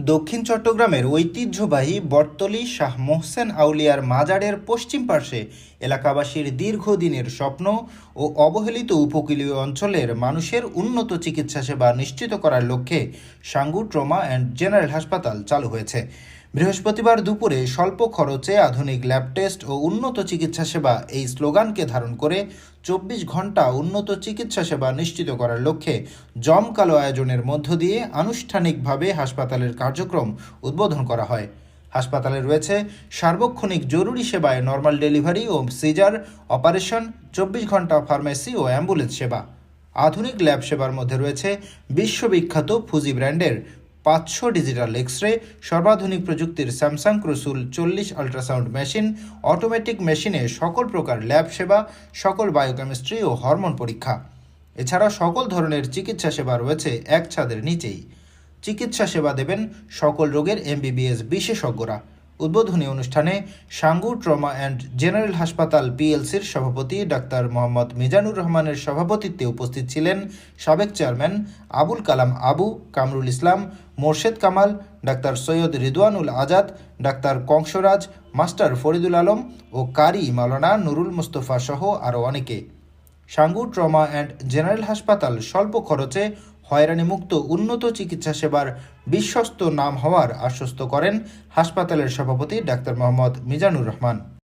দক্ষিণ চট্টগ্রামের ঐতিহ্যবাহী বটতলী শাহ মোহসেন আউলিয়ার মাজারের পশ্চিম পার্শ্বে এলাকাবাসীর দীর্ঘদিনের স্বপ্ন ও অবহেলিত উপকূলীয় অঞ্চলের মানুষের উন্নত চিকিৎসা সেবা নিশ্চিত করার লক্ষ্যে সাঙ্গু ট্রমা অ্যান্ড জেনারেল হাসপাতাল চালু হয়েছে। বৃহস্পতিবার দুপুরে স্বল্প খরচে আধুনিক ল্যাব টেস্ট ও উন্নত চিকিৎসা সেবা এই স্লোগানকে ধারণ করে ২৪ ঘন্টা উন্নত চিকিৎসা সেবা নিশ্চিত করার লক্ষ্যে জমকালো আয়োজনের মধ্য দিয়ে আনুষ্ঠানিকভাবে হাসপাতালের কার্যক্রম উদ্বোধন করা হয়। হাসপাতালে রয়েছে সার্বক্ষণিক জরুরি সেবায় নর্মাল ডেলিভারি ও সিজার অপারেশন, ২৪ ঘন্টা ফার্মেসি ও অ্যাম্বুলেন্স সেবা। আধুনিক ল্যাব সেবার মধ্যে রয়েছে বিশ্ববিখ্যাত ফুজি ব্র্যান্ডের ৫০০ ডিজিটাল এক্স-রে, সর্বাধুনিক প্রযুক্তির স্যামসাং ক্রসুল ৪০ আল্ট্রাসাউন্ড মেশিন, অটোমেটিক মেশিনে সকল প্রকার ল্যাব সেবা, সকল বায়োকেমিস্ট্রি ও হরমোন পরীক্ষা। এছাড়া সকল ধরনের চিকিৎসা সেবা রয়েছে এক ছাদের নিচেই। চিকিৎসা সেবা দেবেন সকল রোগের এমবিবিএস বিশেষজ্ঞরা। উদ্বোধনী অনুষ্ঠানে সাঙ্গু ট্রমা অ্যান্ড জেনারেল হাসপাতাল পিএলসির সভাপতি ডাক্তার মোহাম্মদ মিজানুর রহমানের সভাপতিত্বে উপস্থিত ছিলেন সাবেক চেয়ারম্যান আবুল কালাম আবু, কামরুল ইসলাম, মোর্শেদ কামাল, ডাক্তার সৈয়দ রিদওয়ানুল আজাদ, ডাক্তার কংসরাজ, মাস্টার ফরিদুল আলম ও কারি মাওলানা নুরুল মুস্তফা সহ আরও অনেকে। সাঙ্গু ট্রমা অ্যান্ড জেনারেল হাসপাতাল স্বল্প খরচে হয়রানিমুক্ত উন্নত চিকিৎসা সেবার বিশ্বস্ত নাম হওয়ার আশ্বস্ত করেন হাসপাতালের সভাপতি ডাক্তার মোহাম্মদ মিজানুর রহমান।